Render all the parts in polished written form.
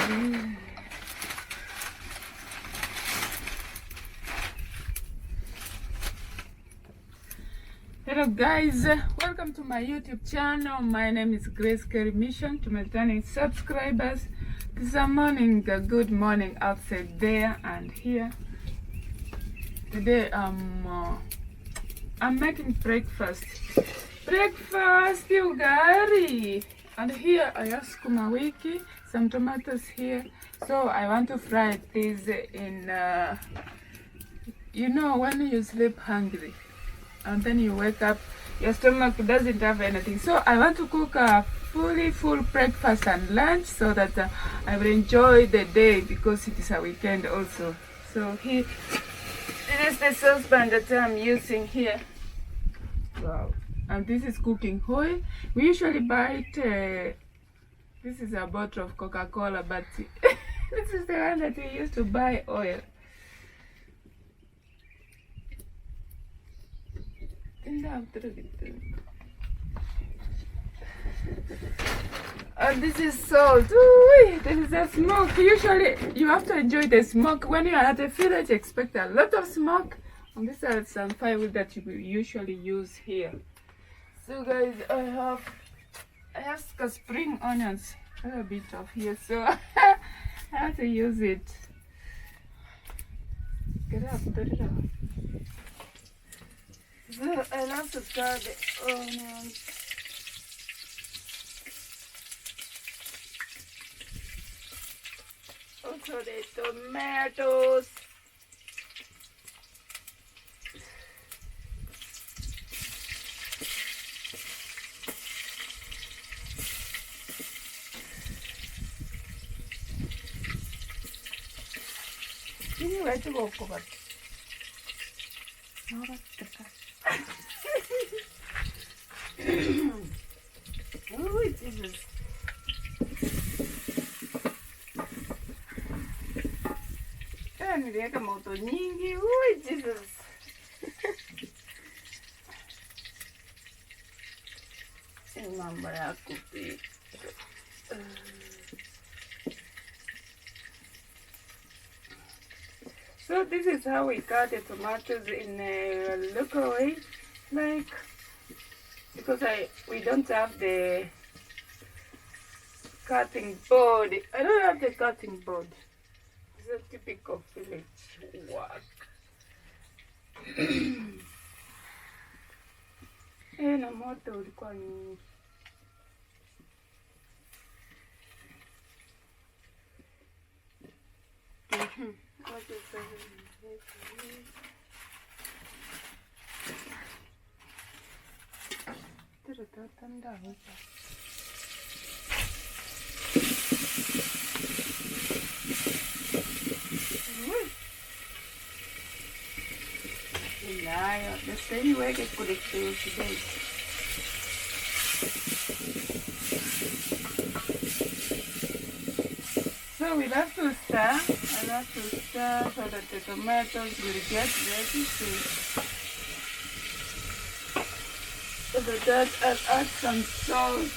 Hello guys, welcome to my YouTube channel. My name is Grace Carey Mission. To my returning subscribers, this is a morning, good morning outside there and here. Today I'm making breakfast ugari, and here I have sukuma wiki, some tomatoes here. So I want to fry this in you know, when you sleep hungry and then you wake up, your stomach doesn't have anything. So I want to cook a full breakfast and lunch so that I will enjoy the day because it is a weekend also. So here, this is the saucepan that I'm using here. Wow. And this is cooking oil. We usually buy it, this is a bottle of Coca-Cola, but this is the one that we used to buy oil. And this is salt. Ooh, there is a smoke. Usually you have to enjoy the smoke. When you are at a village, expect a lot of smoke. And these are some firewood that you usually use here. So guys, I have spring onions, a little bit of here, so I have to use it. Get up, put it up. So I love to start the onions. Also the tomatoes. Where to go for? Oh, Jesus. Niliweka moto nyingi. Oh, Jesus. Mambo ya kupika. So this is how we cut the tomatoes in a local way, like, because we don't have the cutting board. I don't have the cutting board. It's a typical village work. Na moto ulikuwa nyingi. What is that? The same way they put it through today. So we'll have to stir. I'll have to stir so that the tomatoes will get ready so that I'll add some salt.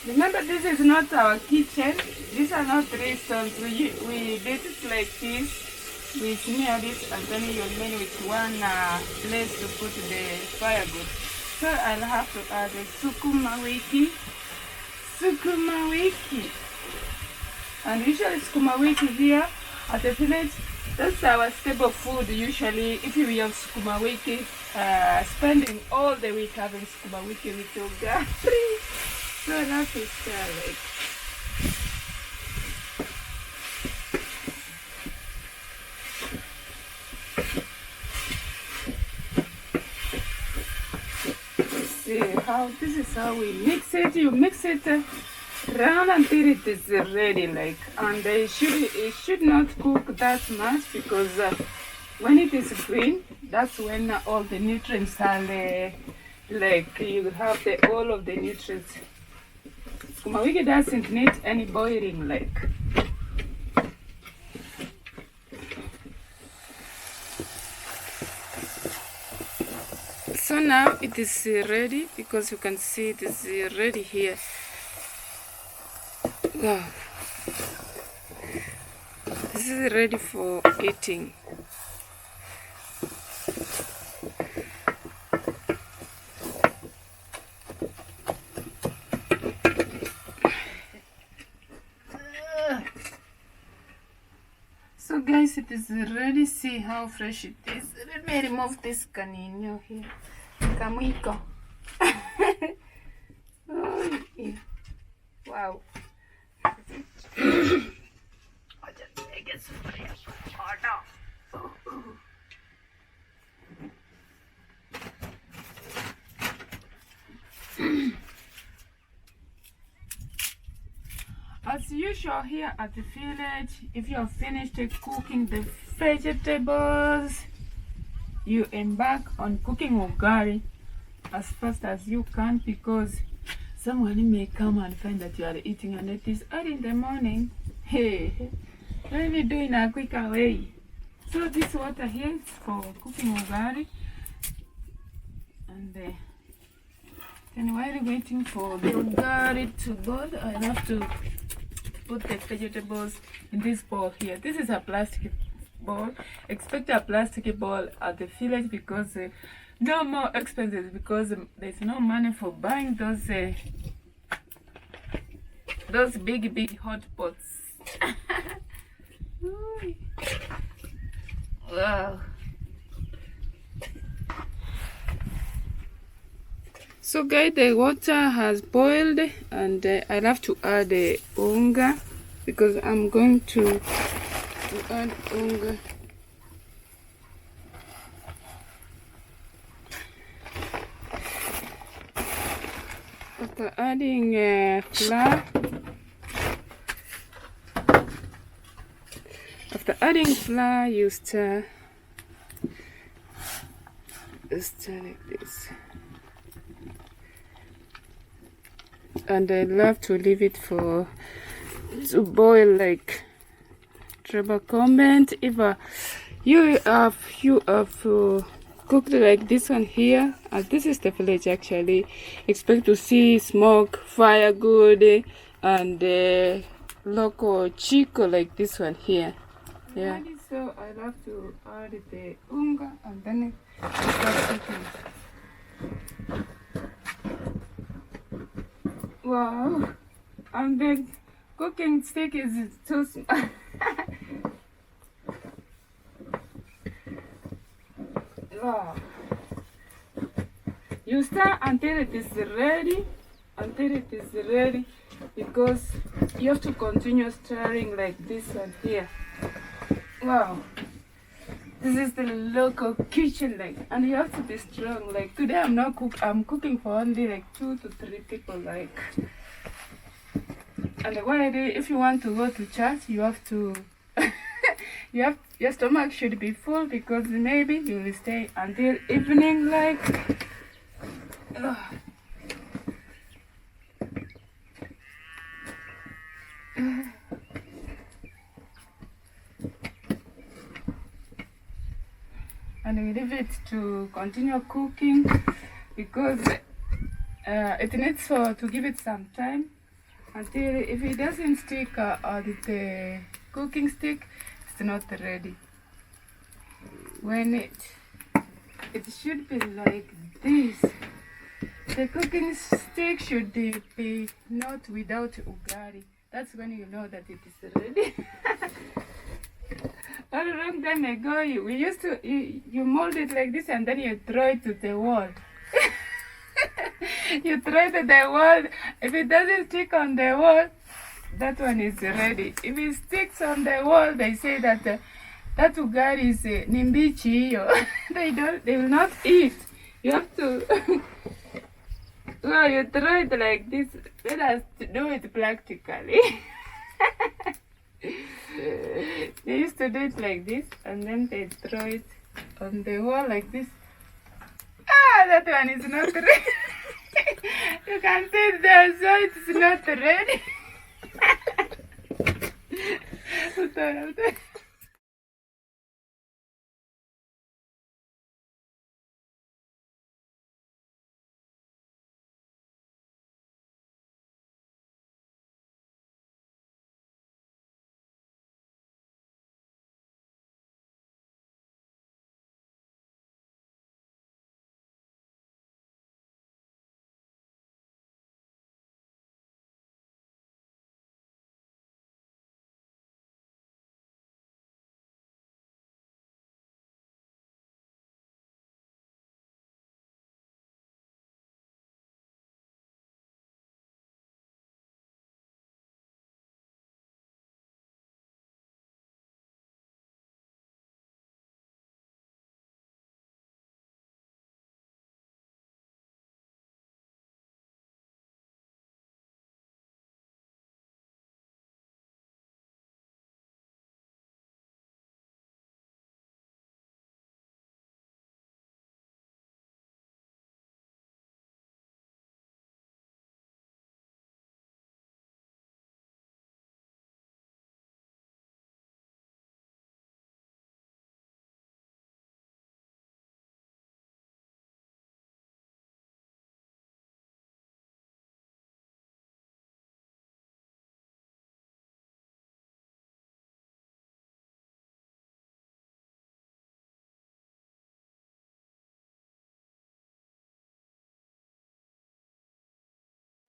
Remember, this is not our kitchen. These are not restaurants. We did it like this. We smear this and then you remain with one place to put the firewood. So I'll have to add the sukuma wiki. Sukuma wiki. And usually sukuma wiki here at the village, that's our staple food usually. If we have sukuma wiki, spending all the week having sukuma wiki with ugari. So I have to stir it. See how this is how we mix it. You mix it round until it is ready, like, and it should not cook that much because when it is green, that's when all the nutrients are like you have all of the nutrients. Sukuma wiki doesn't need any boiling like. So now it is ready because you can see it is ready here. Wow. This is ready for eating. So guys, it is ready. See how fresh it is. Let me remove this canino here. Camiko. Oh, yeah. Wow. As usual here at the village, if you have finished cooking the vegetables, you embark on cooking ugali as fast as you can, because someone may come and find that you are eating and it is early in the morning. Hey, let me do in a quicker way. So this water here is for cooking ugali, and then while waiting for the ugali to boil, I have to put the vegetables in this bowl here. This is a plastic bowl. Expect a plastic bowl at the village because no more expenses, because there's no money for buying those big hot pots. Wow. So guys, the water has boiled and I'll have to add the unga, because I'm going to add unga. After adding flour, you stir like this. And I love to leave it to boil like Trevor comment. If you have cooked like this one here, and this is the village actually, expect to see smoke, fire good, and local chico like this one here. Yeah. So I love to add the unga and then start cooking. Wow, and the cooking stick is too small. Wow. You stir until it is ready, because you have to continue stirring like this one here. Wow. This is the local kitchen like, and you have to be strong. Like today I'm cooking for only like 2 to 3 people like. And what I do, if you want to go to church, you have to your stomach should be full, because maybe you will stay until evening like. And we leave it to continue cooking, because it needs to give it some time until, if it doesn't stick on the cooking stick, it's not ready. When it should be like this. The cooking stick should be not without ugali. That's when you know that it is ready. A long time ago, we used to, you mold it like this and then you throw it to the wall. You throw it to the wall. If it doesn't stick on the wall, that one is ready. If it sticks on the wall, they say that that ugali is nimbichi. They will not eat. You have to. Well, you throw it like this. Let us do it practically. They used to do it like this, and then they throw it on the wall like this. Ah, that one is not ready. You can see it there, so it's not ready.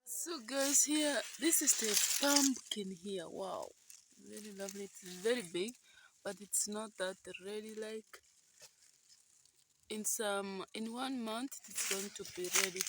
So guys, here, this is the pumpkin here. Wow, very lovely. It's very big, but it's not that ready. Like in 1 month, it's going to be ready.